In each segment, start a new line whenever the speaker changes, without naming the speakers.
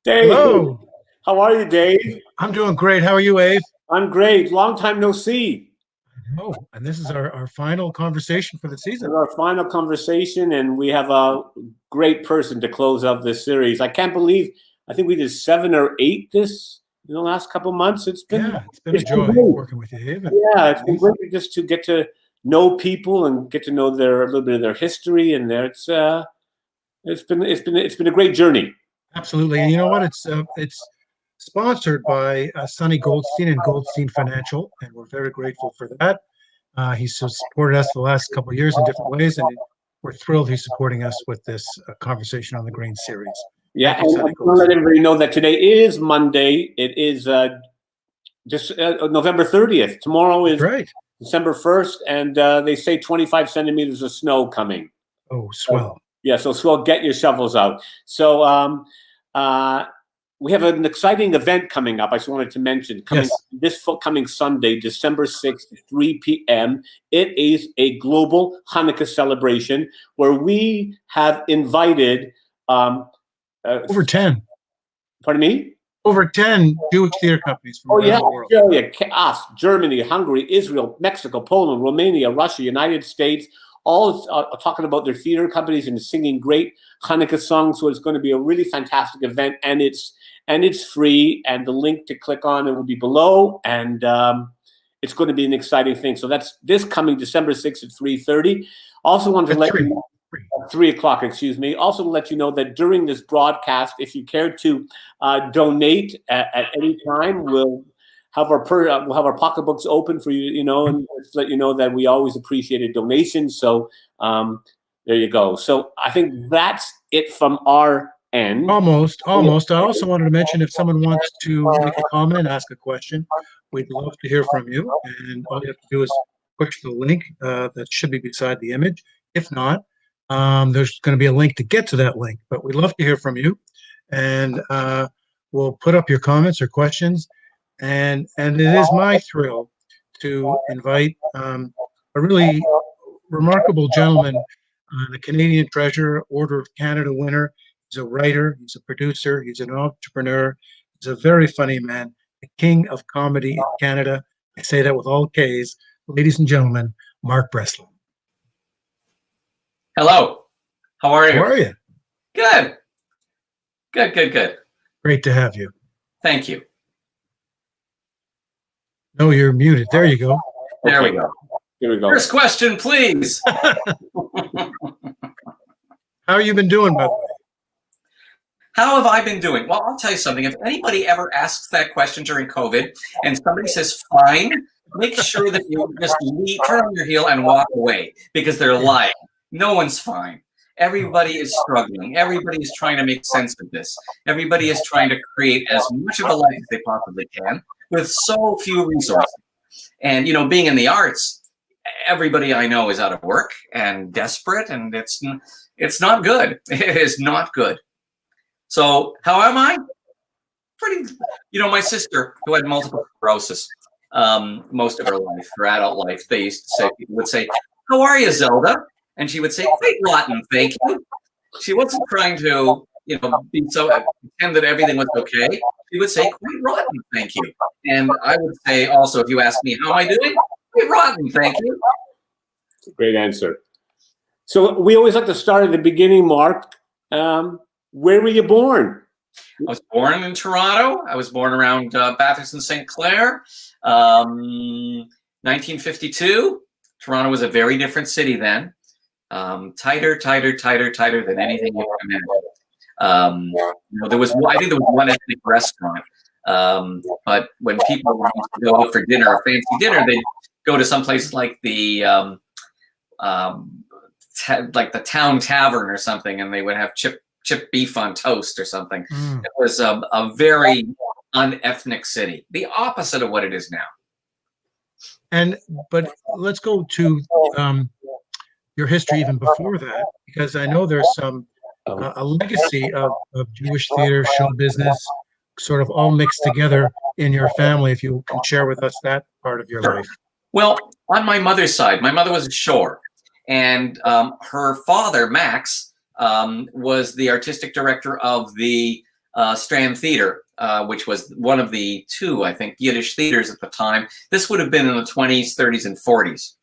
Dave,
Hello.
how are you, Dave?
I'm doing great. How are you, Abe?
I'm great. Long time no see.
Oh, and this is our final conversation for the
This
season.
is our final conversation, and we have a great person to close up this series. I can't believe I think we did seven or eight this in the last couple months.
Yeah, it's been a
It's been
joy
great.
working with you, Abe. And
Yeah, it's been
amazing.
great just to get to know people and get to know their a little bit of their history, and it's been a great journey.
Absolutely. And you know what? It's sponsored by Sonny Goldstein and Goldstein Financial, and we're very grateful for that. He's so supported us the last couple of years in different ways, and we're thrilled he's supporting us with this conversation on the Green Series.
Yeah,
Thank you,
and I
Sonny
just want to let
Goldstein.
everybody know that today is Monday. It is just November 30th. Tomorrow
That's
is
right.
December 1st, and they say 25 centimeters of snow coming.
Oh, swell.
Yeah, so get your shovels out. So uh, we have an exciting event coming up. I just wanted to mention coming up
Yes.
this coming Sunday, December 6th, 3 p.m. It is a global Hanukkah celebration where we have invited. Um,
Over 10.
Pardon me.
Over 10 Jewish theater companies from
Oh
around
yeah,
the world.
Australia, us, Germany, Hungary, Israel, Mexico, Poland, Romania, Russia, United States, all talking about their theater companies and singing great Hanukkah songs. So it's going to be a really fantastic event, and it's free. And the link to click on it will be below, and it's going to be an exciting thing. So that's this coming December 6th at 3:30. Also wanted to
At
let you
three.
know 3 o'clock, excuse me. Also, to let you know that during this broadcast, if you care to donate at any time, we'll have our pocketbooks open for you, and just let you know that we always appreciate a donation. So there you go. So I think that's it from our end.
Almost. I also wanted to mention if someone wants to make a comment, ask a question, we'd love to hear from you. And all you have to do is push the link that should be beside the image. If not, there's going to be a link to get to that link. But we'd love to hear from you. And we'll put up your comments or questions. And it is my thrill to invite a really remarkable gentleman, the Canadian Treasure Order of Canada winner. He's a writer, he's a producer, he's an entrepreneur, he's a very funny man, the king of comedy in Canada. I say that with all K's. Ladies and gentlemen, Mark Breslin.
Hello. How are
How
you?
are you?
Good. Good.
Great to have you.
Thank you.
No, you're muted. There you go.
There we go.
Here we go.
First question, please.
How have you been doing, by the way?
How have I been doing? Well, I'll tell you something. If anybody ever asks that question during COVID and somebody says fine, make sure that you just turn on your heel and walk away because they're lying. No one's fine. Everybody is struggling. Everybody is trying to make sense of this. Everybody is trying to create as much of a life as they possibly can with so few resources. And, being in the arts, everybody I know is out of work and desperate, and it's not good. It is not good. So how am I? Pretty, my sister who had multiple sclerosis most of her life, her adult life, people would say, how are you, Zelda? And she would say, quite rotten, thank you. She wasn't trying to, be so pretend that everything was okay. She would say, quite rotten, thank you. And I would say also, if you ask me, how am I doing? Quite rotten, thank you.
Great answer. So we always like to start at the beginning, Mark. Where were you born?
I was born in Toronto. I was born around Bathurst and St. Clair. 1952. Toronto was a very different city then. Tighter than anything you can imagine. There was one ethnic restaurant. But when people used to go out for dinner, a fancy dinner, they'd go to some place like the Town Tavern or something, and they would have chip beef on toast or something. It was a very unethnic city, the opposite of what it is now.
But let's go to your history even before that, because I know there's a legacy of Jewish theater, show business, sort of all mixed together in your family. If you can share with us that part of your life.
Well, on my mother's side, my mother was a shower, and her father, Max, was the artistic director of the Strand Theater, which was one of the two, I think, Yiddish theaters at the time. This would have been in the 20s, 30s, and 40s.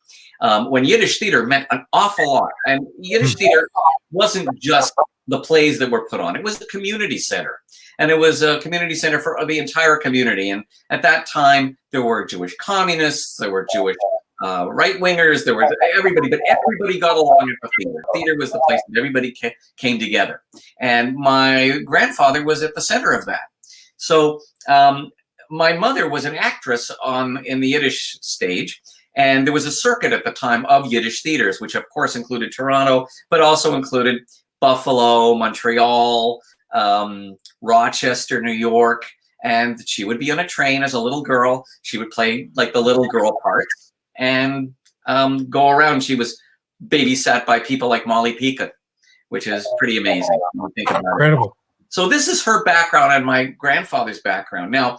When Yiddish theater meant an awful lot. And Yiddish theater wasn't just the plays that were put on. It was a community center. And it was a community center for the entire community. And at that time, there were Jewish communists, there were Jewish right-wingers, there was everybody, but everybody got along at the theater. Theater was the place that everybody came together. And my grandfather was at the center of that. So my mother was an actress in the Yiddish stage. And there was a circuit at the time of Yiddish theaters, which of course included Toronto, but also included Buffalo, Montreal, Rochester, New York. And she would be on a train as a little girl. She would play like the little girl parts and go around. She was babysat by people like Molly Picot, which is pretty amazing. When you think about
Incredible.
it. So this is her background and my grandfather's background. Now,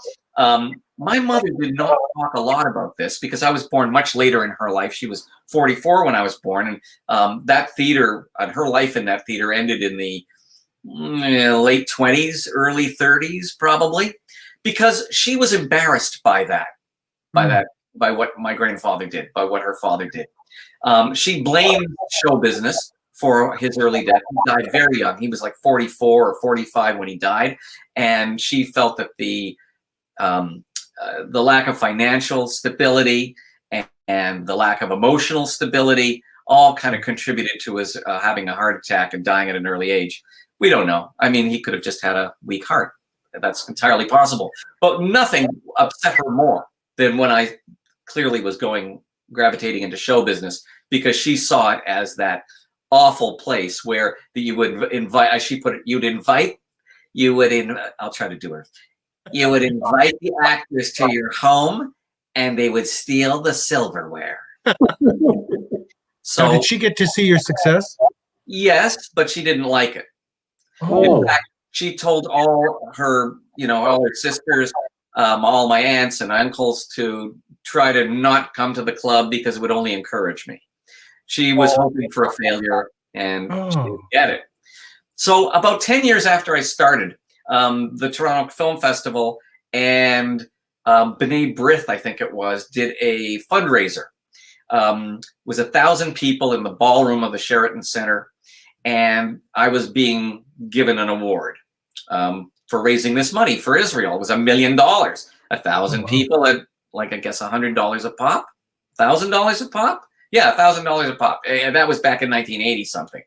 my mother did not talk a lot about this because I was born much later in her life. She was 44 when I was born, and that theater, and her life in that theater ended in the late 20s, early 30s, probably, because she was embarrassed by that, by what my grandfather did, by what her father did. She blamed show business for his early death. He died very young. He was like 44 or 45 when he died, and she felt that the lack of financial stability and the lack of emotional stability all kind of contributed to his having a heart attack and dying at an early age. We don't know. I mean, he could have just had a weak heart. That's entirely possible. But nothing upset her more than when I clearly was gravitating into show business, because she saw it as that awful place where you would invite, as she put it, I'll try to do her. You would invite the actors to your home and they would steal the silverware.
So did she get to see your success?
Yes, but she didn't like it.
Oh.
In fact, she told all her sisters, all my aunts and uncles to try to not come to the club because it would only encourage me. She was hoping for a failure and she didn't get it. So about 10 years after I started, the Toronto Film Festival and B'nai B'rith, I think it was, did a fundraiser. It was 1,000 people in the ballroom of the Sheraton Center, and I was being given an award for raising this money for Israel. It was $1 million. 1,000 people at, like, I guess $100 a pop, $1,000 a pop. Yeah, $1,000 a pop. And that was back in 1980 something.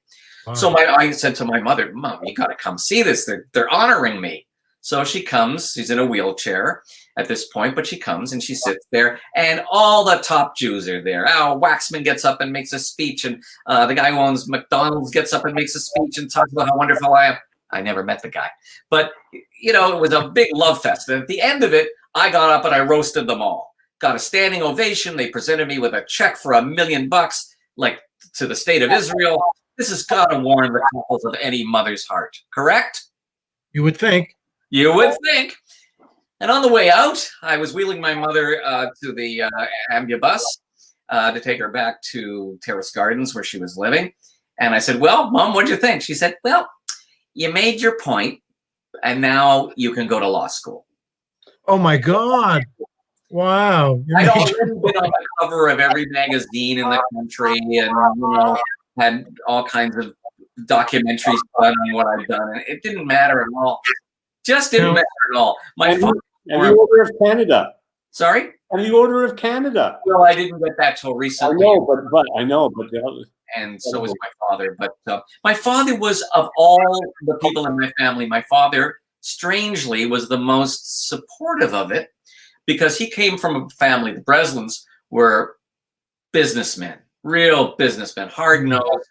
Wow. So I said to my mother, "Mom, you got to come see this. They're honoring me." So she comes. She's in a wheelchair at this point, but she comes and she sits there, and all the top Jews are there. Al Waxman gets up and makes a speech, and the guy who owns McDonald's gets up and makes a speech and talks about how wonderful I am. I never met the guy, but it was a big love fest. And at the end of it, I got up and I roasted them all. Got a standing ovation. They presented me with a check for $1 million, like to the state of Israel. This has got to warm the cockles of any mother's heart, correct?
You would think.
You would think. And on the way out, I was wheeling my mother to the ambulance to take her back to Terrace Gardens where she was living. And I said, "Well, Mom, what'd you think?" She said, "Well, you made your point, and now you can go to law school."
Oh, my God. Wow.
I'd already been on the cover of every magazine in the country and, had all kinds of documentaries done on what I've done. And it didn't matter at all. Just didn't matter at all.
And the Order of Canada.
Sorry?
And the Order of Canada.
Well, I didn't get that till recently.
I know, but
and so was my father. But my father was, of all the people in my family, my father, strangely, was the most supportive of it, because he came from a family, the Breslins were businessmen, real businessmen, hard-nosed,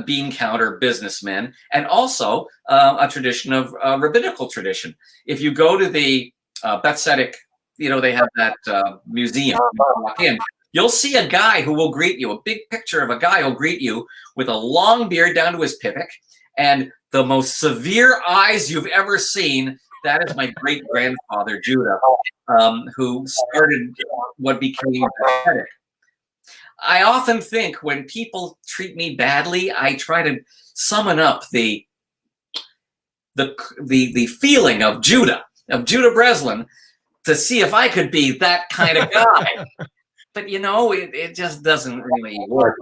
bean counter businessmen, and also a tradition of rabbinical tradition. If you go to the Beth Tzedek, they have that museum, you walk in, you'll see a guy who will greet you, a big picture of a guy who'll greet you with a long beard down to his pipik and the most severe eyes you've ever seen. That is my great-grandfather, Judah, who started what became Beth Tzedek. I often think when people treat me badly, I try to summon up the the feeling of Judah Breslin, to see if I could be that kind of guy. But you know, it just doesn't really work.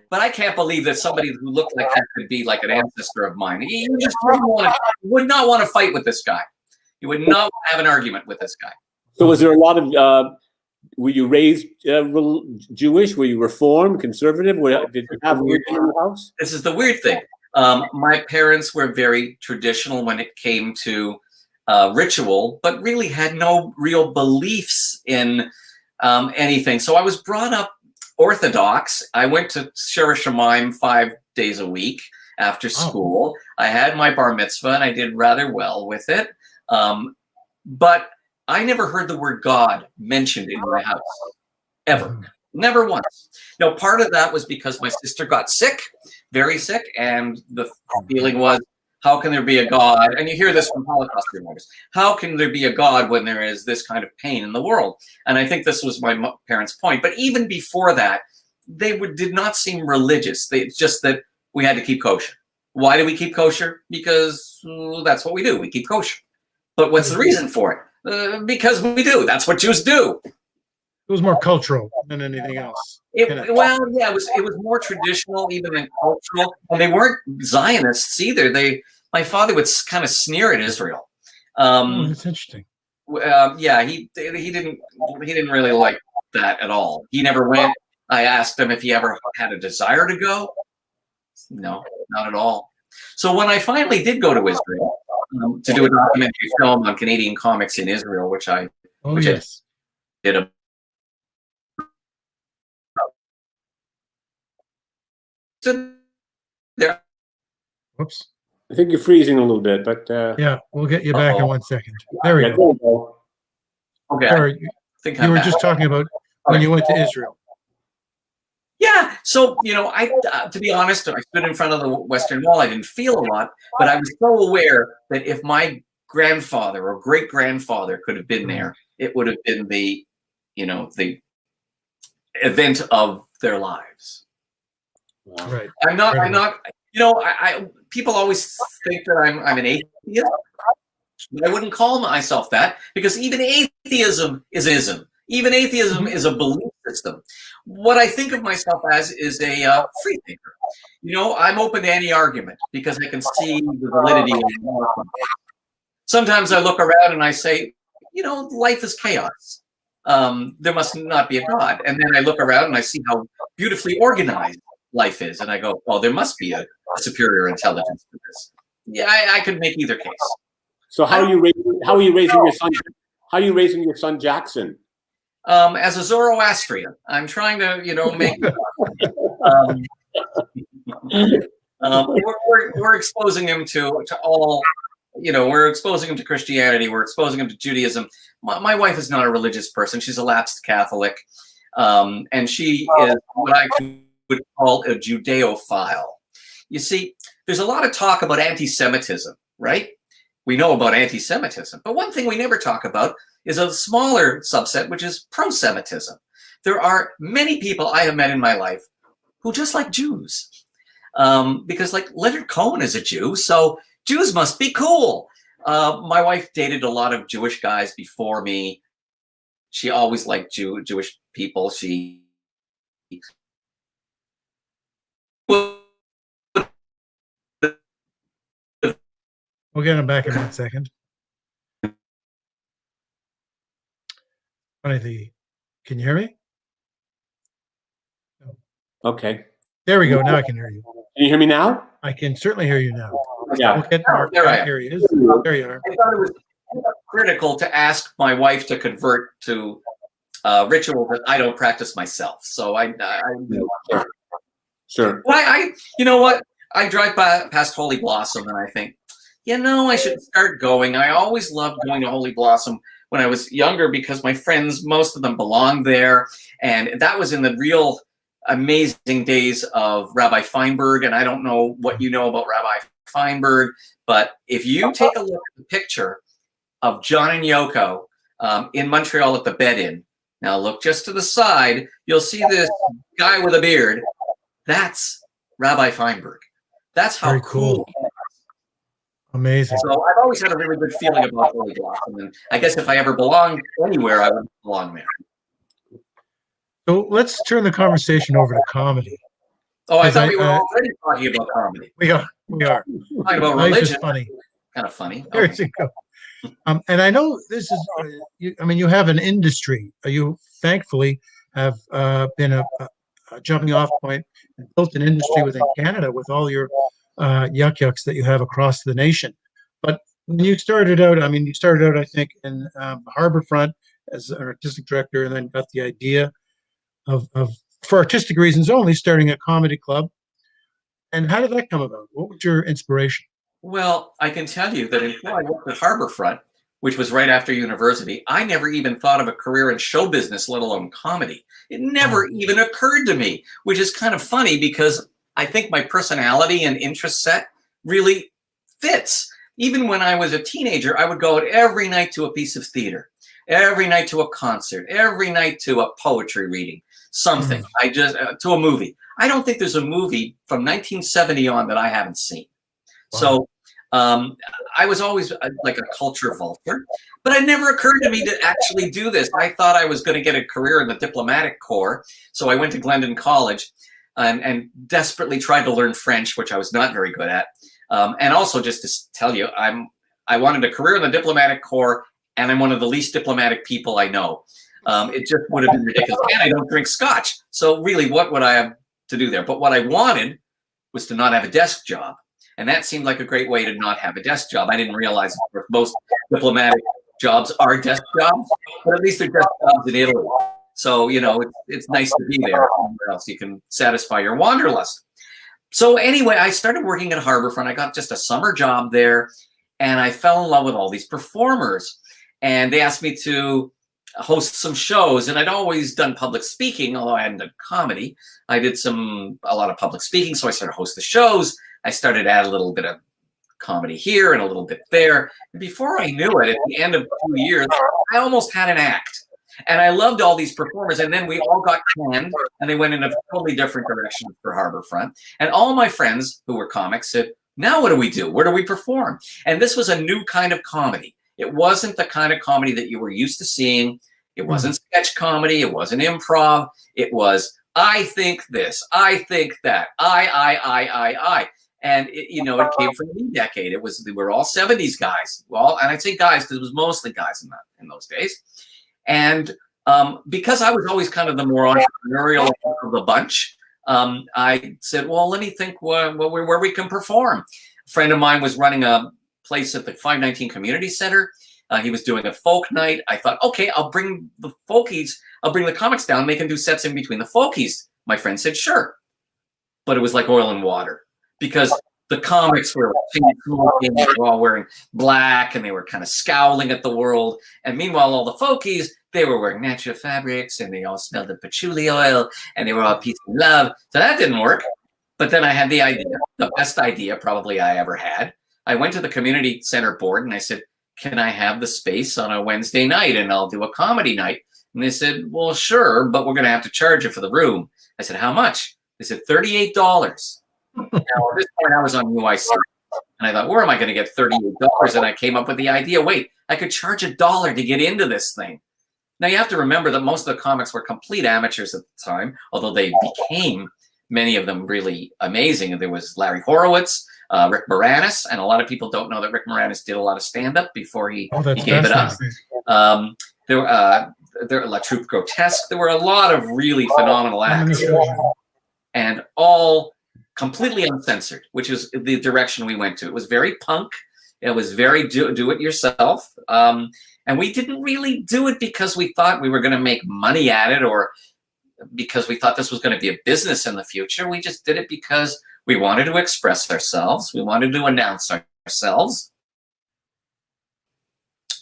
But I can't believe that somebody who looked like that could be like an ancestor of mine. You just would not want to fight with this guy. You would not have an argument with this guy.
So was there a lot of, were you raised Jewish? Were you Reformed, conservative? Did you have religion in the house?
This is the weird thing. My parents were very traditional when it came to ritual, but really had no real beliefs in anything. So I was brought up Orthodox. I went to Shira Shemaim 5 days a week after school. I had my bar mitzvah and I did rather well with it. But I never heard the word God mentioned in my house, ever. Never once. Now, part of that was because my sister got sick, very sick, and the feeling was, how can there be a God? And you hear this from Holocaust survivors. How can there be a God when there is this kind of pain in the world? And I think this was my parents' point. But even before that, they did not seem religious. It's just that we had to keep kosher. Why do we keep kosher? Because that's what we do. We keep kosher. But what's the reason for it? Because we do. That's what Jews do.
It was more cultural than anything else.
Well, yeah, it was more traditional even than cultural, and they weren't Zionists either. My father would kind of sneer at Israel.
That's interesting.
Yeah, he didn't really like that at all. He never went. I asked him if he ever had a desire to go. No, not at all. So when I finally did go to Israel to do a documentary film on Canadian comics in Israel, which I did a there.
Whoops.
I think you're freezing a little bit, but
yeah, we'll get you back in 1 second. There we go.
Okay.
Sorry, you were just talking about when you went to Israel.
Yeah. So, you know, to be honest, I stood in front of the Western Wall. I didn't feel a lot, but I was so aware that if my grandfather or great grandfather could have been there, it would have been the event of their lives.
Right.
I'm not, you know, people always think that I'm an atheist. But I wouldn't call myself that, because even atheism is ism. Even atheism is a belief system. What I think of myself as is a free thinker. You know, I'm open to any argument because I can see the validity of it. Sometimes I look around and I say, you know, life is chaos. There must not be a God. And then I look around and I see how beautifully organized life is. And I go, well, there must be a superior intelligence to this. Yeah, I could make either case.
So how are you raising your son? How are you raising your son Jackson?
As a Zoroastrian, I'm trying to, you know, make. We're exposing him to all, you know, we're exposing him to Christianity. We're exposing him to Judaism. My wife is not a religious person. She's a lapsed Catholic, and she is what I would call a Judeophile. You see, there's a lot of talk about anti-Semitism, right? We know about anti-Semitism, but one thing we never talk about is a smaller subset, which is pro-Semitism. There are many people I have met in my life who just like Jews, because like Leonard Cohen is a Jew, so Jews must be cool. My wife dated a lot of Jewish guys before me. She always liked Jewish people.
We'll get him back in 1 second. Can you hear me?
Okay.
There we go. Now I can hear you.
Can you hear me now?
I can certainly hear you now.
Yeah.
We'll get Mark back. Here he is. There you are.
I thought it was critical to ask my wife to convert to ritual that I don't practice myself. So I
Sure.
Well, you know what? I drive past Holy Blossom and I think, you know, I should start going. I always loved going to Holy Blossom when I was younger because my friends, most of them belonged there. And that was in the real amazing days of Rabbi Feinberg. And I don't know what you know about Rabbi Feinberg, but if you take a look at the picture of John and Yoko in Montreal at the Bed-In, now look just to the side, you'll see this guy with a beard. That's Rabbi Feinberg. That's how
Very cool. Amazing.
So I've always had a really good feeling about Holy Blossom, and I guess if I ever belonged anywhere, I would belong there.
So let's turn the conversation over to comedy.
Oh, I
Because
thought we were already talking about comedy.
We are.
Talking about
Life is
religion.
funny.
Kind of funny.
There
Okay.
you go. And I know this is, I mean, you have an industry. You thankfully have been a jumping off point and built an industry within Canada with all your yucks that you have across the nation. But when you started out, I mean, you started out, I think, in Harbourfront as an artistic director, and then got the idea of for artistic reasons only, starting a comedy club. And how did that come about? What was your inspiration?
Well, I can tell you that until I worked at Harbourfront, which was right after university, I never even thought of a career in show business, let alone comedy. It never even occurred to me, which is kind of funny because I think my personality and interest set really fits. Even when I was a teenager, I would go out every night to a piece of theater, every night to a concert, every night to a poetry reading, something. I just to a movie. I don't think there's a movie from 1970 on that I haven't seen.
Wow.
So I was always like a culture vulture, but it never occurred to me to actually do this. I thought I was going to get a career in the diplomatic corps. So I went to Glendon College and desperately tried to learn French, which I was not very good at. And also, just to tell you, I wanted a career in the diplomatic corps, and I'm one of the least diplomatic people I know. It just would have been ridiculous. And I don't drink scotch. So really, what would I have to do there? But what I wanted was to not have a desk job. And that seemed like a great way to not have a desk job. I didn't realize that most diplomatic jobs are desk jobs, but at least they're desk jobs in Italy. So, you know, it's nice to be there. Somewhere else you can satisfy your wanderlust. So anyway, I started working at Harbourfront. I got just a summer job there, and I fell in love with all these performers. And they asked me to host some shows, and I'd always done public speaking, although I hadn't done comedy. I did a lot of public speaking, so I started to host the shows. I started to add a little bit of comedy here and a little bit there. And before I knew it, at the end of 2 years, I almost had an act. And I loved all these performers. And then we all got canned, and they went in a totally different direction for Harbourfront. And all my friends who were comics said, now what do we do? Where do we perform? And this was a new kind of comedy. It wasn't the kind of comedy that you were used to seeing. It wasn't sketch comedy. It wasn't improv. It was, I think this, I think that, I. And it came from the decade. We were all 70s guys. Well, and I'd say guys because it was mostly guys in those days. And because I was always kind of the more entrepreneurial of the bunch, I said, well, let me think where we can perform. A friend of mine was running a place at the 519 Community Center. He was doing a folk night. I thought, okay, I'll bring the folkies. I'll bring the comics down. And they can do sets in between the folkies. My friend said, sure. But it was like oil and water. Because the comics were smoking, they were all wearing black, and they were kind of scowling at the world. And meanwhile, all the folkies, they were wearing natural fabrics, and they all smelled of patchouli oil, and they were all peace and love. So that didn't work. But then I had the idea, the best idea probably I ever had. I went to the community center board, and I said, can I have the space on a Wednesday night, and I'll do a comedy night? And they said, well, sure, but we're going to have to charge you for the room. I said, how much? They said, $38. Now, at this point, I was on UIC, and I thought, where am I going to get $38? And I came up with the idea, wait, I could charge $1 to get into this thing. Now, you have to remember that most of the comics were complete amateurs at the time, although they became, many of them, really amazing. And there was Larry Horowitz, Rick Moranis, and a lot of people don't know that Rick Moranis did a lot of stand-up before he gave it up. There were La Troupe Grotesque. There were a lot of really phenomenal acts, and all completely uncensored, which is the direction we went to. It was very punk. It was very do it yourself. And we didn't really do it because we thought we were going to make money at it or because we thought this was going to be a business in the future. We just did it because we wanted to express ourselves. We wanted to announce ourselves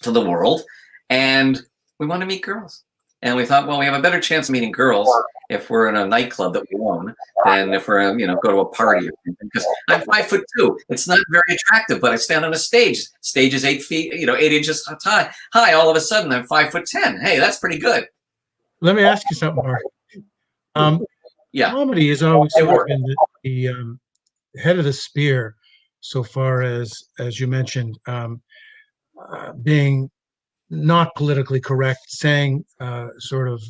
to the world. And we wanted to meet girls. And we thought, well, we have a better chance of meeting girls if we're in a nightclub that we own than if we're, go to a party or something. Because I'm 5'2". It's not very attractive, but I stand on a stage. Stage is 8 feet, 8 inches high. All of a sudden, I'm 5'10". Hey, that's pretty good.
Let me ask you something, Mark.
Yeah.
Comedy has always sort of been the head of the spear so far as you mentioned, being not politically correct, saying sort of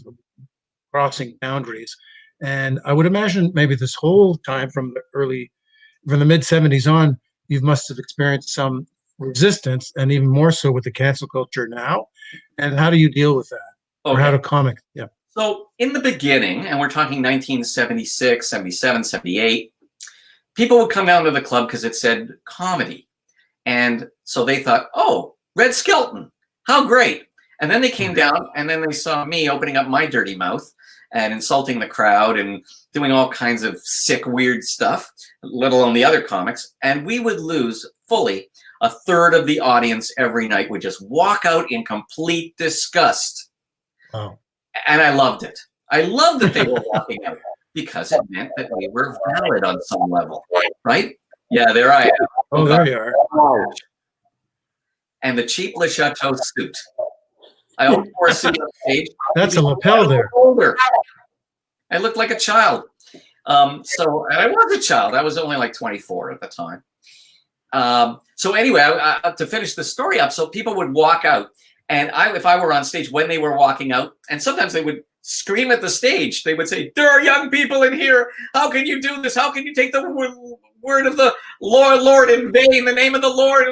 crossing boundaries. And I would imagine maybe this whole time from the mid 70s on, you must have experienced some resistance, and even more so with the cancel culture now. And how do you deal with that? Or how
Okay.
do comics? Yeah.
So in the beginning, and we're talking 1976, 77, 78, people would come down to the club because it said comedy. And so they thought, oh, Red Skelton, how great. And then they came down and then they saw me opening up my dirty mouth and insulting the crowd and doing all kinds of sick, weird stuff, let alone the other comics. And we would lose fully a third of the audience every night would just walk out in complete disgust.
Wow.
And I loved it. I loved that they were walking out because it meant that we were valid on some level, right? Yeah, there I am.
Oh, there you are.
Wow.
And the cheap Le Chateau suit. I always wore a suit on stage.
That's a lapel there.
Older. I looked like a child. And I was a child. I was only like 24 at the time. So anyway, to finish the story up, so people would walk out, and if I were on stage when they were walking out, and sometimes they would scream at the stage. They would say, "There are young people in here. How can you do this? How can you take the word of the Lord in vain? The name of the Lord."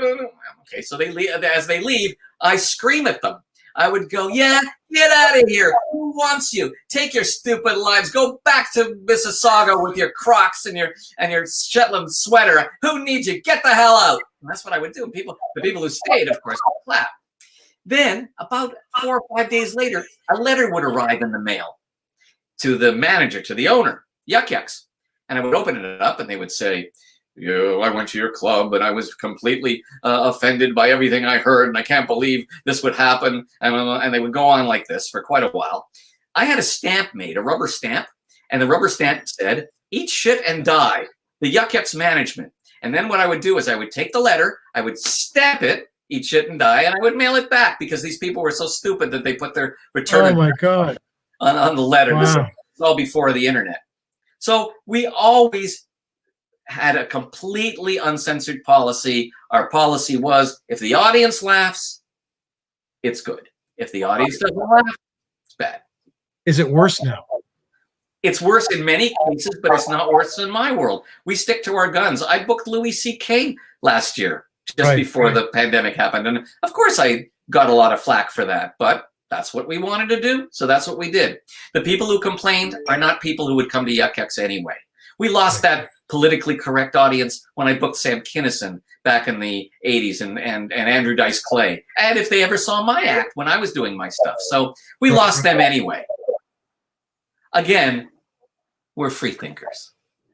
Okay, so as they leave, I scream at them. I would go, "Yeah, get out of here. Who wants you? Take your stupid lives. Go back to Mississauga with your Crocs and your Shetland sweater. Who needs you? Get the hell out." And that's what I would do. The people who stayed, of course, would clap. Then, about 4 or 5 days later, a letter would arrive in the mail to the manager, to the owner, Yuck Yucks. And I would open it up, and they would say, I went to your club, and I was completely offended by everything I heard, and I can't believe this would happen. And they would go on like this for quite a while. I had a stamp made, a rubber stamp, and the rubber stamp said, "Eat shit and die, the Yuck Yucks management." And then what I would do is I would take the letter, I would stamp it, "Eat shit and die," and I would mail it back because these people were so stupid that they put their return
Oh my God.
on the letter.
Wow.
This was all before the internet. So we always had a completely uncensored policy. Our policy was, if the audience laughs, it's good. If the audience doesn't laugh, it's bad.
Is it worse now?
It's worse in many cases, but it's not worse in my world. We stick to our guns. I booked Louis C.K. last year, just before the pandemic happened. And of course, I got a lot of flack for that, but that's what we wanted to do. So that's what we did. The people who complained are not people who would come to Yuck Yucks anyway. We lost that politically correct audience when I booked Sam Kinison back in the 80s and Andrew Dice Clay. And if they ever saw my act when I was doing my stuff. So we lost them anyway. Again, we're free thinkers.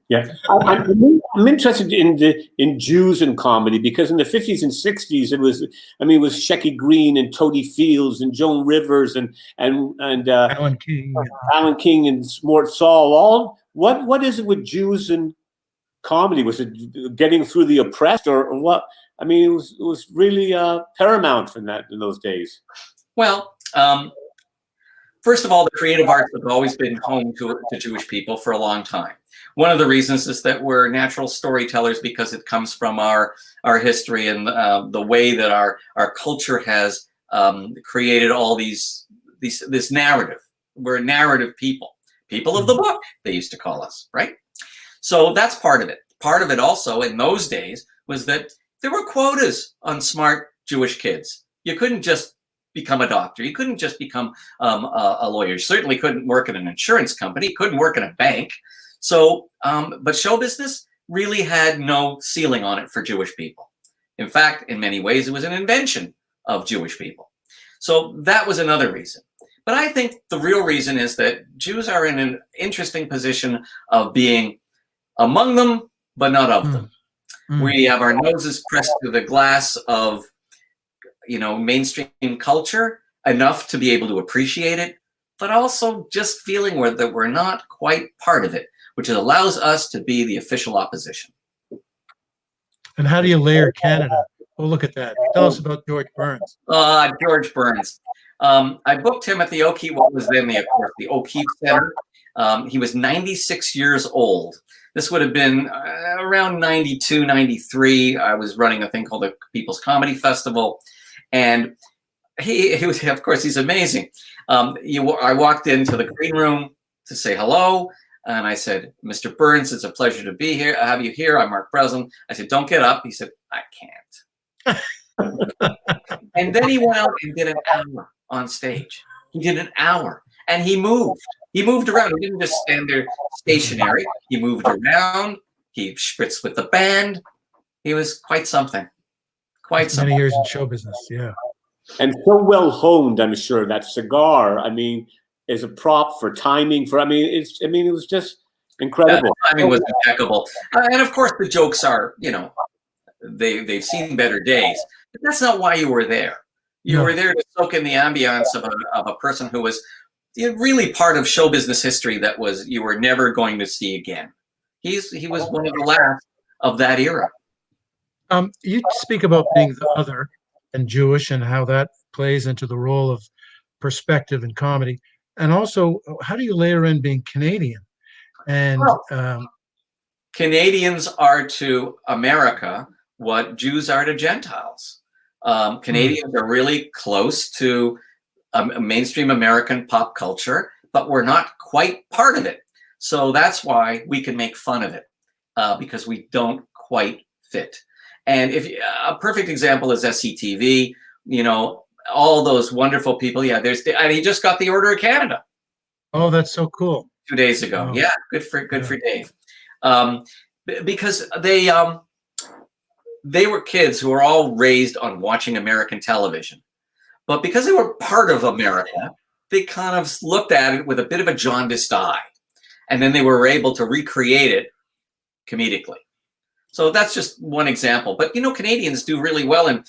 Yeah, I'm interested in Jews in comedy because in the 50s and 60s it was Shecky Green and Toady Fields and Joan Rivers and
Alan King
and Mort Saul. All what is it with Jews in comedy? Was it getting through the oppressed or what? I mean, it was really paramount in those days.
Well, first of all, the creative arts have always been home to Jewish people for a long time. One of the reasons is that we're natural storytellers because it comes from our history and the way that our culture has created all this narrative. We're narrative people of the book, they used to call us, right? So that's part of it. Part of it also in those days was that there were quotas on smart Jewish kids. You couldn't just become a doctor. You couldn't just become a lawyer. You certainly couldn't work at an insurance company. You couldn't work in a bank. So, but show business really had no ceiling on it for Jewish people. In fact, in many ways, it was an invention of Jewish people. So that was another reason. But I think the real reason is that Jews are in an interesting position of being among them, but not of them. We have our noses pressed to the glass of, mainstream culture enough to be able to appreciate it, but also just feeling that we're not quite part of it, which allows us to be the official opposition.
And how do you layer Canada? Oh, look at that. Tell us about George Burns.
George Burns. I booked him at the O'Keefe, what was then the O'Keefe Center. He was 96 years old. This would have been around 92, 93. I was running a thing called the People's Comedy Festival. And he was, of course, he's amazing. I walked into the green room to say hello. And I said, Mr. Burns, it's a pleasure to be here. Have you here? I'm Mark Breslin. I said, don't get up. He said, I can't. And then he went out and did an hour on stage. He did an hour. And he moved. He moved around. He didn't just stand there stationary. He moved around. He spritzed with the band. He was quite something. Quite something.
Many years in show business, yeah.
And so well honed, I'm sure. That cigar, I mean, is a prop for timing. It was just incredible.
The timing was impeccable. And of course, the jokes are, they've seen better days. But that's not why you were there. You were there to soak in the ambiance of a person who was really part of show business history that you were never going to see again. He was one of the last of that era.
You speak about being the other and Jewish and how that plays into the role of perspective in comedy. And also, how do you layer in being Canadian? And
Canadians are to America what Jews are to Gentiles. Canadians are really close to mainstream American pop culture, but we're not quite part of it. So that's why we can make fun of it, because we don't quite fit. And a perfect example is SCTV, all those wonderful people. Yeah, and he just got the Order of Canada.
Oh, that's so cool.
2 days ago.
Wow.
Yeah, good for Dave. Because they were kids who were all raised on watching American television. But because they were part of America, they kind of looked at it with a bit of a jaundiced eye. And then they were able to recreate it comedically. So that's just one example. But, Canadians do really well in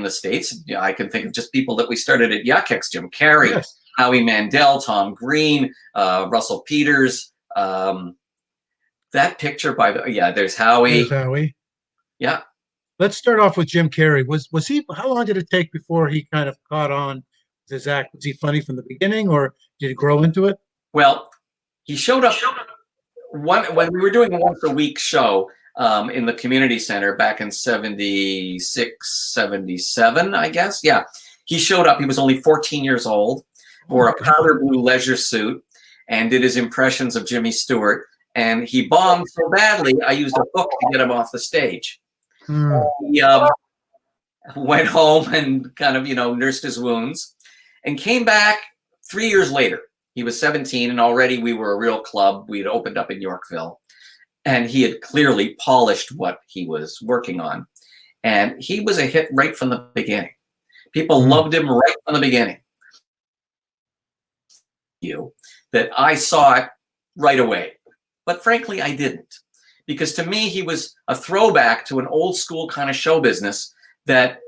the States. I can think of just people that we started at Outtakes, Jim Carrey,
Yes.
Howie Mandel, Tom Green, Russell Peters. That picture there's Howie.
There's Howie.
Yeah.
Let's start off with Jim Carrey. Was he? How long did it take before he kind of caught on with his act? Was he funny from the beginning, or did he grow into it?
Well, he showed up when we were doing a once a week show in the community center back in 76, 77, I guess. Yeah. He showed up. He was only 14 years old, wore a powder blue leisure suit, and did his impressions of Jimmy Stewart. And he bombed so badly, I used a book to get him off the stage. He went home and kind of, nursed his wounds and came back 3 years later. He was 17 and already we were a real club. We had opened up in Yorkville and he had clearly polished what he was working on. And he was a hit right from the beginning. People loved him right from the beginning. That I saw it right away. But frankly, I didn't. Because to me, he was a throwback to an old school kind of show business that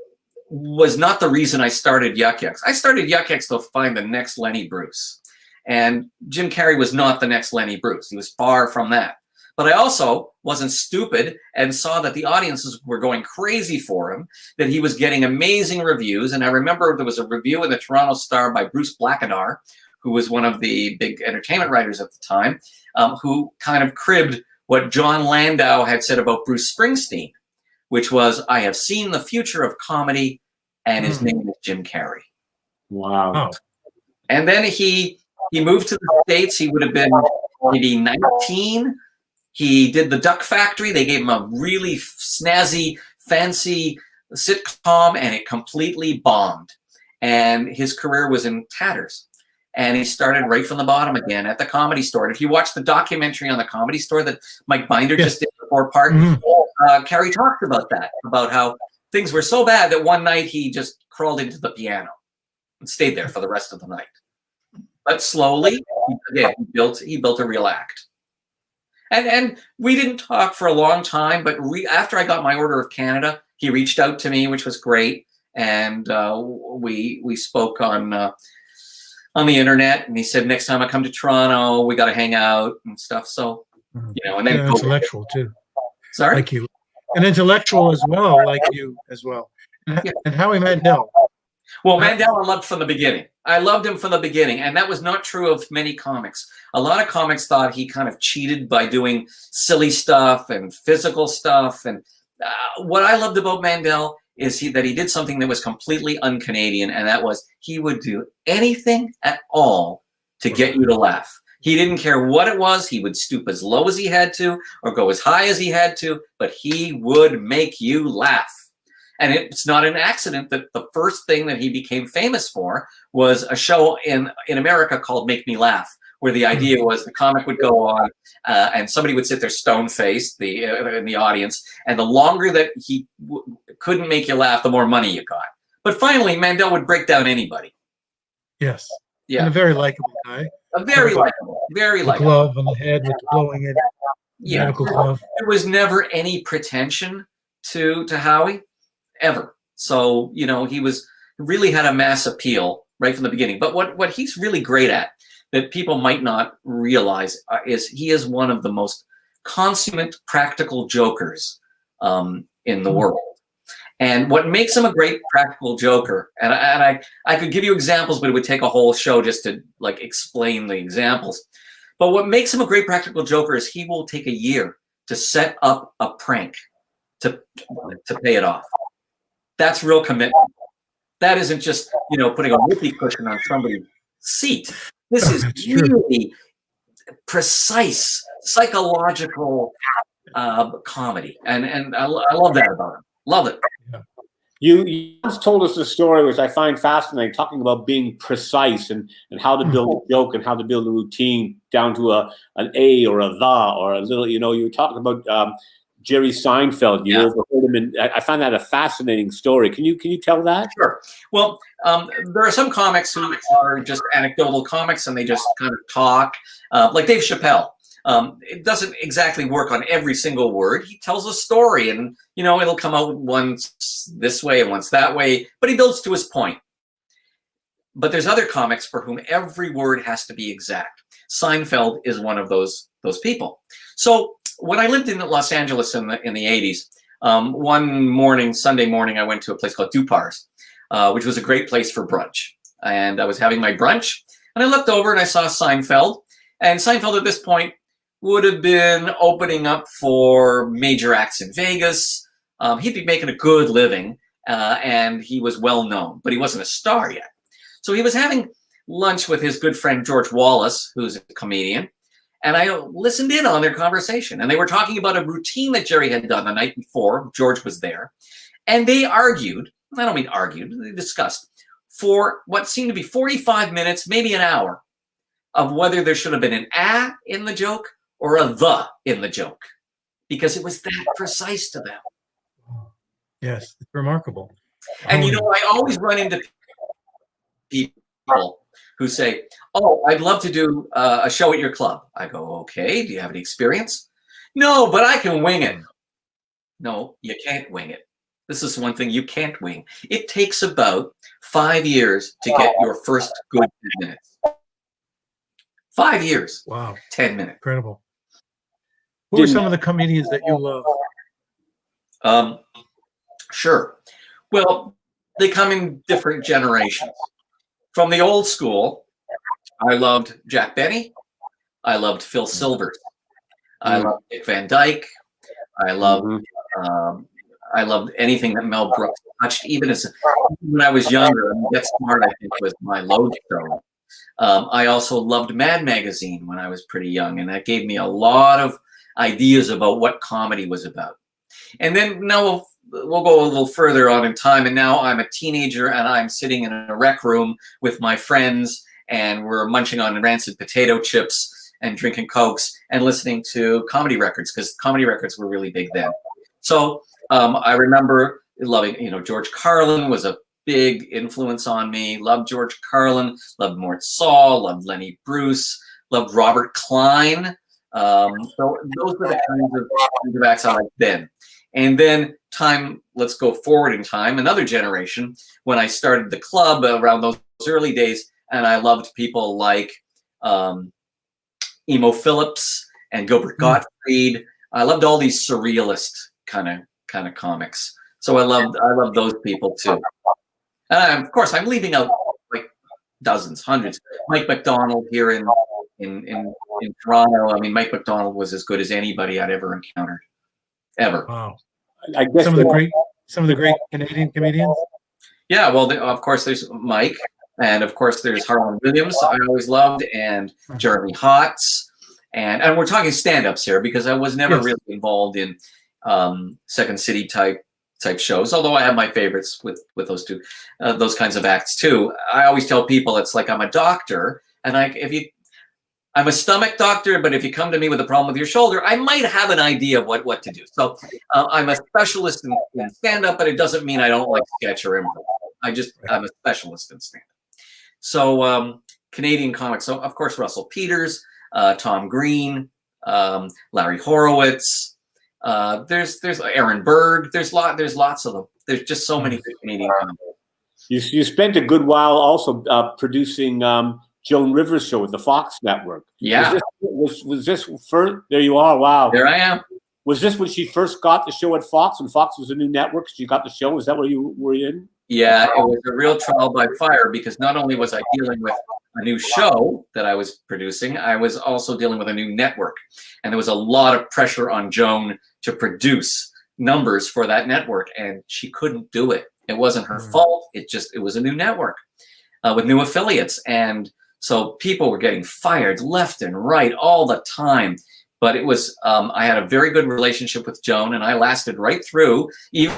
was not the reason I started Yuck Yucks. I started Yuck Yucks to find the next Lenny Bruce. And Jim Carrey was not the next Lenny Bruce. He was far from that. But I also wasn't stupid and saw that the audiences were going crazy for him, that he was getting amazing reviews. And I remember there was a review in the Toronto Star by Bruce Blackadar, who was one of the big entertainment writers at the time, who kind of cribbed what John Landau had said about Bruce Springsteen, which was, I have seen the future of comedy, and his name is Jim Carrey.
Wow.
Oh.
And then he moved to the States. He would have been maybe 19. He did The Duck Factory. They gave him a really snazzy, fancy sitcom, and it completely bombed. And his career was in tatters. And he started right from the bottom again at the Comedy Store. And if you watch the documentary on the Comedy Store that Mike Binder just did, the 4-part, Carrey talked about that, about how things were so bad that one night he just crawled into the piano and stayed there for the rest of the night. But slowly, he built a real act. And we didn't talk for a long time, but after I got my Order of Canada, he reached out to me, which was great. And we spoke on the internet, and he said, next time I come to Toronto, we got to hang out and stuff. So, and then
intellectual too.
Sorry?
Like you. An intellectual as well, like you as well. And Howie Mandel.
Well, Mandel I loved from the beginning. I loved him from the beginning, and that was not true of many comics. A lot of comics thought he kind of cheated by doing silly stuff and physical stuff. And what I loved about Mandel is that he did something that was completely un-Canadian, and that was he would do anything at all to get you to laugh. He didn't care what it was. He would stoop as low as he had to or go as high as he had to, but he would make you laugh. And it's not an accident that the first thing that he became famous for was a show in America called Make Me Laugh, where the idea was the comic would go on and somebody would sit there stone-faced in the audience, and the longer that he couldn't make you laugh, the more money you got. But finally, Mandel would break down anybody.
Yes.
Yeah.
And a very likable guy.
A very likable, very
The
likable.
glove on the head with the blowing it.
Yeah.
Medical glove.
There was never any pretension to Howie, ever. So, you know, he really had a mass appeal right from the beginning. But what he's really great at that people might not realize is he is one of the most consummate practical jokers in the world. And what makes him a great practical joker, and I could give you examples, but it would take a whole show just to like explain the examples. But what makes him a great practical joker is he will take a year to set up a prank to pay it off. That's real commitment. That isn't just, you know, putting a whoopee cushion on somebody's seat. This is really precise psychological comedy, and I love that about him. Love it.
Yeah.
You once told us a story which I find fascinating, talking about being precise and how to build a joke and how to build a routine down to an A or a the or a little, you know, you were talking about Jerry Seinfeld. You overheard him, and I find that a fascinating story. Can you tell that?
Sure. Well, there are some comics who are just anecdotal comics and they just kind of talk, like Dave Chappelle. It doesn't exactly work on every single word. He tells a story, and you know it'll come out once this way and once that way, but he builds to his point. But there's other comics for whom every word has to be exact. Seinfeld is one of those people. So when I lived in Los Angeles in the 80s, one morning, Sunday morning, I went to a place called Dupar's, which was a great place for brunch. And I was having my brunch, and I looked over and I saw Seinfeld. And Seinfeld at this point would have been opening up for major acts in Vegas. He'd be making a good living, and he was well known, but he wasn't a star yet. So he was having lunch with his good friend George Wallace, who's a comedian, and I listened in on their conversation. And they were talking about a routine that Jerry had done the night before. George was there, and they argued. I don't mean argued. They discussed for what seemed to be 45 minutes, maybe an hour, of whether there should have been an "a" in the joke or a "the" in the joke, because it was that precise to them.
Yes, it's remarkable.
And you know, I always run into people who say, "Oh, I'd love to do a show at your club." I go, "Okay, do you have any experience?" "No, but I can wing it." No, you can't wing it. This is one thing you can't wing. It takes about 5 years to get your first good 10 minutes. 5 years.
Wow.
10 minutes.
Incredible. Who are some of the comedians that you love?
Sure. Well, they come in different generations. From the old school, I loved Jack Benny. I loved Phil Silvers. I loved Dick Van Dyke. I loved anything that Mel Brooks touched, even when I was younger. Get Smart, I think, was my lodestone. I also loved Mad Magazine when I was pretty young, and that gave me a lot of ideas about what comedy was about. And then now we'll go a little further on in time, and now I'm a teenager, and I'm sitting in a rec room with my friends, and we're munching on rancid potato chips and drinking Cokes and listening to comedy records, because comedy records were really big then. So I remember loving, you know, George Carlin was a big influence on me. Loved George Carlin, loved Mort Saul, loved Lenny Bruce, loved Robert Klein. So those were the kinds of acts I liked then. And then let's go forward in time, another generation, when I started the club around those early days, and I loved people like Emo Phillips and Gilbert Gottfried. I loved all these surrealist kind of comics. So I loved those people too. Of course, I'm leaving out like dozens, hundreds. Mike McDonald here in Toronto. I mean, Mike McDonald was as good as anybody I'd ever encountered, ever.
Wow.
I guess
Some of the great Canadian comedians.
Yeah, well, of course, there's Mike, and of course, there's Harlan Williams. I always loved, and Jeremy Hotz, and we're talking stand-ups here because I was never really involved in Second City type shows. Although I have my favorites with those two, those kinds of acts too. I always tell people it's like I'm a doctor, and I'm a stomach doctor, but if you come to me with a problem with your shoulder, I might have an idea of what to do. So I'm a specialist in stand-up, but it doesn't mean I don't like sketch or improv. I'm a specialist in stand-up. So Canadian comics. So of course Russell Peters, Tom Green, Larry Horowitz. There's Aaron Berg. There's lots of them. There's just so many good Canadian comics.
You spent a good while also producing Joan Rivers' show with the Fox Network.
Yeah.
Was this first? There you are. Wow.
There I am.
Was this when she first got the show at Fox, when Fox was a new network? She got the show. Is that where you were in?
Yeah, it was a real trial by fire because not only was I dealing with a new show that I was producing, I was also dealing with a new network. And there was a lot of pressure on Joan to produce numbers for that network, and she couldn't do it. It wasn't her fault. It was a new network with new affiliates. And so people were getting fired left and right all the time. But it was, I had a very good relationship with Joan, and I lasted right through. Even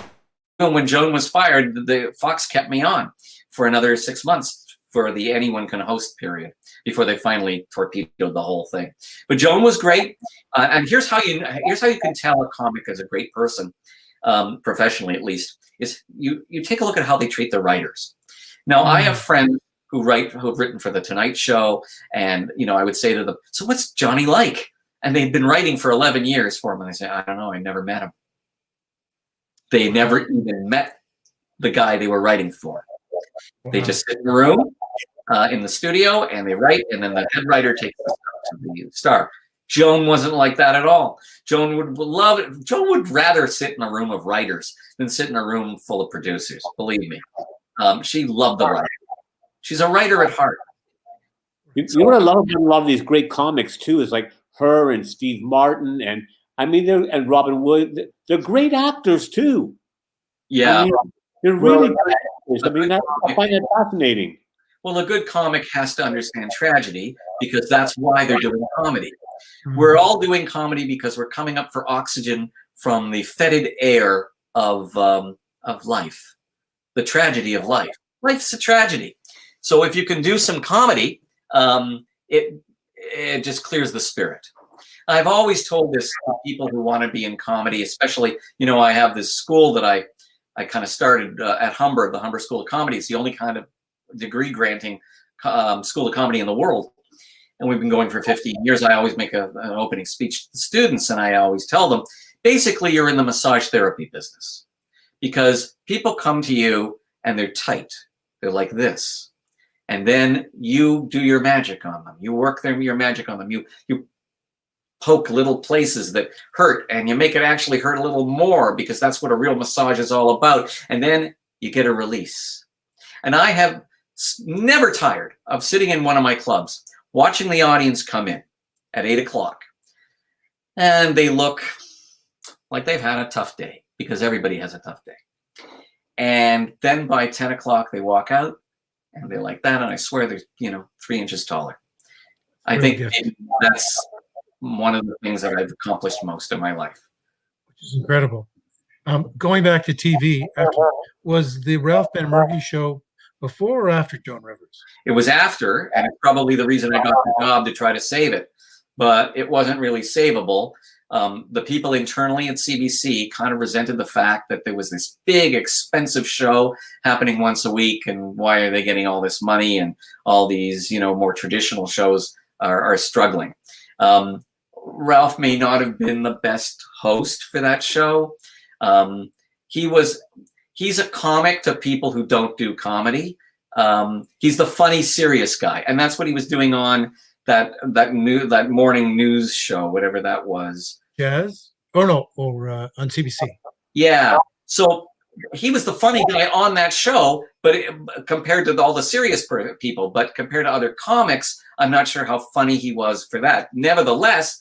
when Joan was fired, the Fox kept me on for another 6 months for the anyone can host period before they finally torpedoed the whole thing. But Joan was great, and here's how you can tell a comic is a great person, professionally at least, is you take a look at how they treat the writers. Now I have friends who've written for the Tonight Show, and I would say to them, "So what's Johnny like?" And they've been writing for 11 years for him, and I say, "I don't know, I never met him." They never even met the guy they were writing for. They just sit in a room in the studio and they write, and then the head writer takes the stuff to the star. Joan wasn't like that at all. Joan would love it. Joan would rather sit in a room of writers than sit in a room full of producers. Believe me, she loved the writing. She's a writer at heart.
You know what I love about a lot of these great comics too is like her and Steve Martin, and I mean, and Robin Wood. They're great actors too.
Yeah,
I mean, they're really good actors. I mean, I find that fascinating.
Well, a good comic has to understand tragedy because that's why they're doing comedy. We're all doing comedy because we're coming up for oxygen from the fetid air of life, the tragedy of life. Life's a tragedy. So if you can do some comedy, it just clears the spirit. I've always told this to people who want to be in comedy, especially, I have this school that I kind of started at Humber, the Humber School of Comedy. It's the only kind of degree granting school of comedy in the world. And we've been going for 15 years. I always make an opening speech to the students, and I always tell them, basically, you're in the massage therapy business because people come to you and they're tight. They're like this. And then you do your magic on them. You work your magic on them. You poke little places that hurt, and you make it actually hurt a little more because that's what a real massage is all about. And then you get a release. And I have never tired of sitting in one of my clubs, watching the audience come in at 8 o'clock. And they look like they've had a tough day because everybody has a tough day. And then by 10 o'clock, they walk out and they're like that. And I swear they're, 3 inches taller. I think that's one of the things that I've accomplished most in my life.
Which is incredible. Going back to TV, was the Ralph Ben-Murgy show before or after Joan Rivers?
It was after, and it's probably the reason I got the job to try to save it. But it wasn't really savable. The people internally at CBC kind of resented the fact that there was this big, expensive show happening once a week, and why are they getting all this money, and all these, more traditional shows are struggling. Ralph may not have been the best host for that show. He's a comic to people who don't do comedy. He's the funny, serious guy, and that's what he was doing on that morning news show, whatever that was.
Jazz? Or on CBC.
Yeah. So he was the funny guy on that show, but compared to all the serious people, but compared to other comics, I'm not sure how funny he was for that. Nevertheless,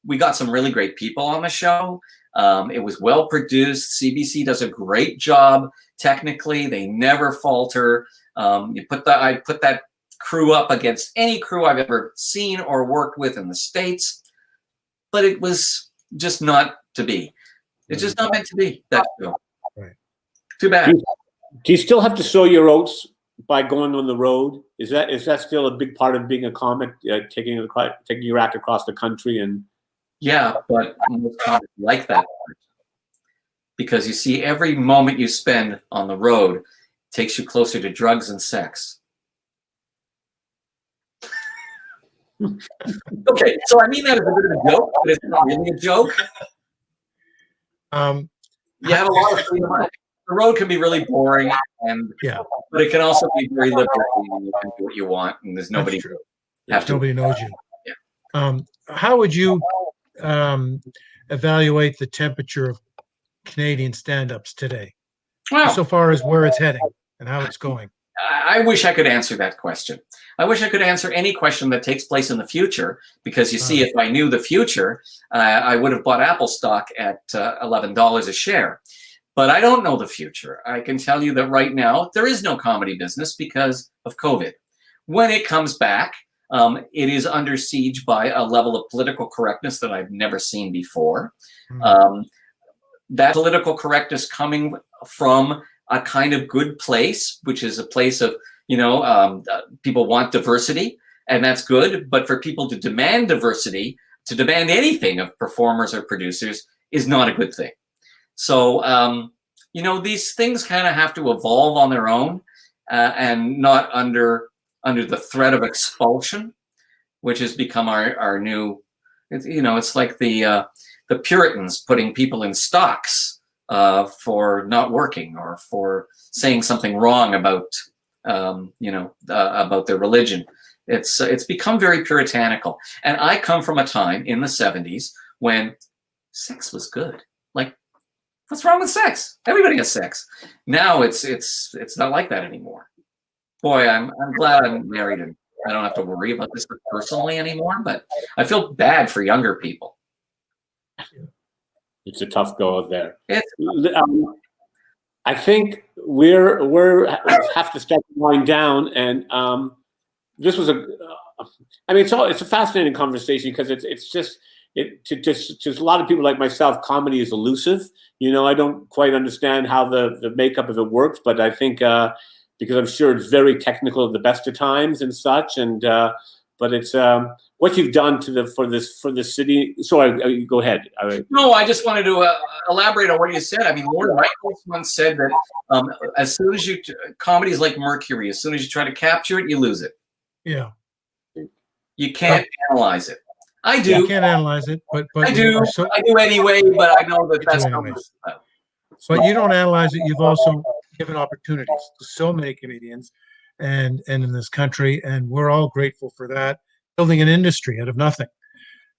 we got some really great people on the show. It was well produced. CBC does a great job technically. They never falter. I put that crew up against any crew I've ever seen or worked with in the States, but it was just not to be. It's just not meant to be, that show.
Right.
Too bad.
Do you still have to sow your oats by going on the road? Is that still a big part of being a comic, taking your act across the country? And
yeah, but most comics like that part, because you see, every moment you spend on the road takes you closer to drugs and sex. Okay, so I mean that as a bit of a joke, but it's not really a joke. You have a lot of freedom. The road can be really boring, but it can also be very liberating. You can do what you want, and there's nobody
nobody knows you.
Yeah.
How would you evaluate the temperature of Canadian stand-ups today, so far as where it's heading and how it's going?
I wish I could answer that question. I wish I could answer any question that takes place in the future, because you see, if I knew the future, I would have bought Apple stock at $11 a share. But I don't know the future. I can tell you that right now, there is no comedy business because of COVID. When it comes back, it is under siege by a level of political correctness that I've never seen before. That political correctness coming from a kind of good place, which is a place of, people want diversity, and that's good. But for people to demand diversity, to demand anything of performers or producers, is not a good thing. So, these things kind of have to evolve on their own, and not under the threat of expulsion, which has become our new. It's like the Puritans putting people in stocks for not working or for saying something wrong about about their religion. It's become very puritanical. And I come from a time in the 70s when sex was good. Like, what's wrong with sex? Everybody has sex. Now it's not like that anymore. Boy, I'm glad I'm married and I don't have to worry about this personally anymore, but I feel bad for younger people.
It's a tough go out there. I think we're have to start going down, and this was it's a fascinating conversation, because it's just to a lot of people like myself, comedy is elusive. I don't quite understand how the makeup of it works, but I think because I'm sure it's very technical at the best of times and such, and but it's what you've done for this city. Sorry, go ahead.
No, I just wanted to elaborate on what you said. I mean, Lord Michaels once said that as soon as comedy is like mercury. As soon as you try to capture it, you lose it.
Yeah.
You can't analyze it. I do.
You can't analyze it, but
I do. I do anyway, but I know that's not.
But you don't analyze it. You've also given opportunities to so many comedians, and in this country, and we're all grateful for that. Building an industry out of nothing.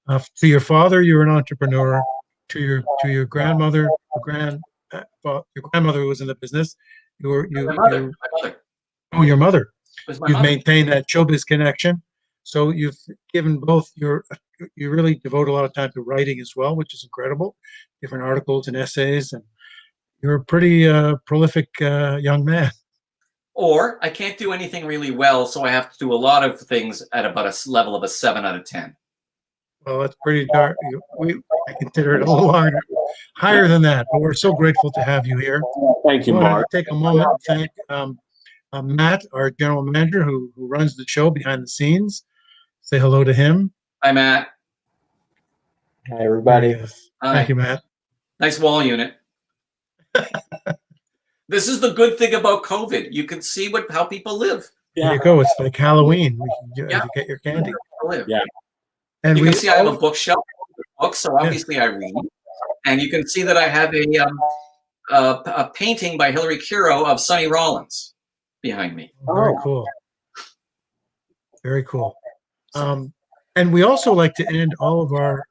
To your father, you're an entrepreneur. To your grandmother, your grandmother who was in the business. My mother. Oh, your mother. You've maintained that showbiz connection. So you've given both you really devote a lot of time to writing as well, which is incredible. Different articles and essays, and you're a pretty prolific young man.
Or I can't do anything really well, so I have to do a lot of things at about a level of a 7 out of 10.
Well, that's pretty dark. I consider it a little higher than that, but we're so grateful to have you here.
Thank you, Mark.
Take a moment to thank Matt, our general manager, who runs the show behind the scenes. Say hello to him.
Hi, Matt.
Hi, everybody.
Hi.
Thank you, Matt.
Nice wall unit. This is the good thing about COVID. You can see how people live.
There you go. It's like Halloween. You get your candy.
Yeah.
And
you can see I have a bookshelf with books, so obviously I read. And you can see that I have a painting by Hillary Kiro of Sonny Rollins behind me.
Very cool. Very cool. And we also like to end all of our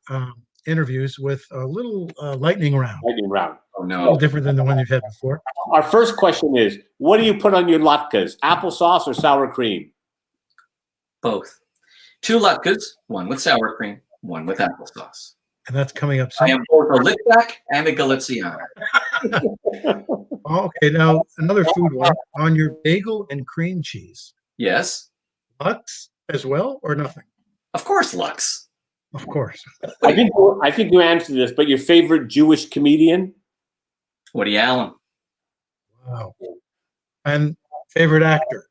interviews with a little lightning round.
Lightning round.
Oh
A
no.
little different than the one you've had before.
Our first question is, what do you put on your latkes? Applesauce or sour cream?
Both. 2 latkes, 1 with sour cream, 1 with applesauce.
And that's coming up
I
soon.
am both a Litvak and a Galiciano.
Oh, okay, now another food one. On your bagel and cream cheese,
Yes,
Lux as well or nothing?
of course, Lux.
Of course.
I think you answered this, but your favorite Jewish comedian?
Woody Allen.
Wow. And favorite actor?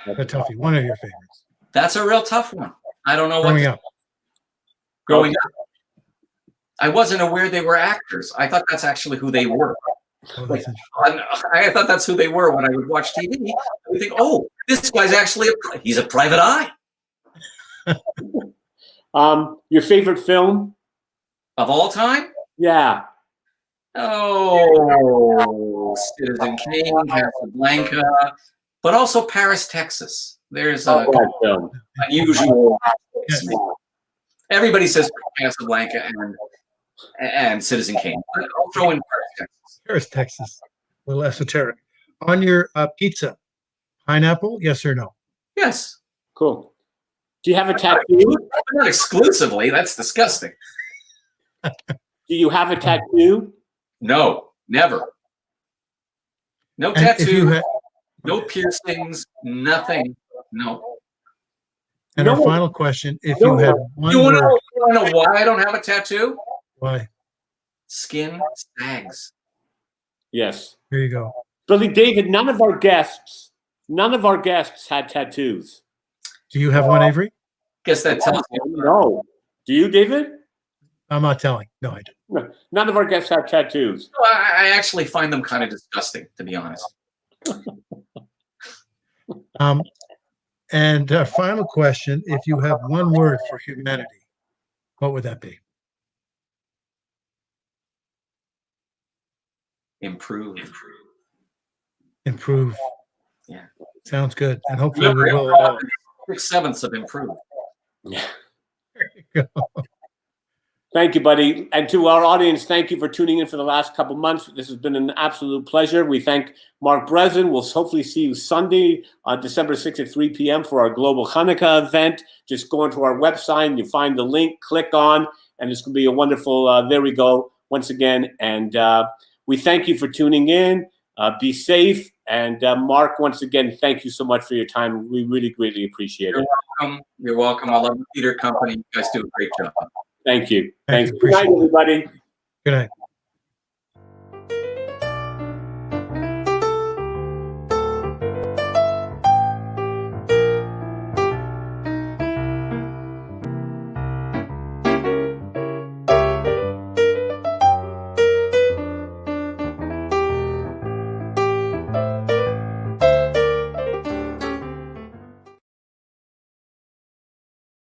A toughie. One of your favorites.
That's a real tough one. I don't know what
Growing up.
growing up. I wasn't aware they were actors. I thought that's actually who they were.
Oh, that's interesting.
I thought that's who they were when I would watch TV. I would think, oh, this guy's actually he's a private eye.
Your favorite film?
Of all time?
Yeah.
Oh, Citizen Kane, Casablanca, but also Paris, Texas. There's a
That film.
unusual.
Yes.
Everybody says Casablanca and Citizen Kane. But I'll throw in Paris, Texas.
Paris, Texas. A little esoteric. On your pizza, pineapple, yes or no?
Yes,
Cool. Do you have a tattoo?
but not exclusively. That's disgusting.
Do you have a tattoo?
No, never. No
And if you
tattoo,
had,
no piercings, nothing. No.
and
No
our
one-
final question, if
no
you had
one-
one
You want
word,
to know why I don't have a tattoo?
why?
Skin sags.
Yes.
Here you go.
Billy David, none of our guests had tattoos.
Do you have one, Avery?
Guess that tells you.
No. Do you, David?
I'm not telling. No, I don't.
No. None of our guests have tattoos.
I actually find them kind of disgusting, to be honest.
And our final question, if you have one word for humanity, what would that be?
Improve.
Improve.
Yeah.
Sounds good. And hopefully we
Remember,
will all.
6/7 of improve.
Thank you, buddy. And to our audience, thank you for tuning in for the last couple months. This has been an absolute pleasure. We thank Mark Breslin. We'll hopefully see you Sunday, December 6th at 3 p.m. for our Global Hanukkah event. Just go into our website and you find the link, click on, and it's going to be a wonderful, there we go, once again. And we thank you for tuning in. Be safe. And Mark, once again, thank you so much for your time. We really greatly appreciate it.
You're welcome. I love the theater company. You guys do a great job.
Thank you.
Thank
Thanks.
you.
Good night,
Appreciate it.
everybody.
Good night.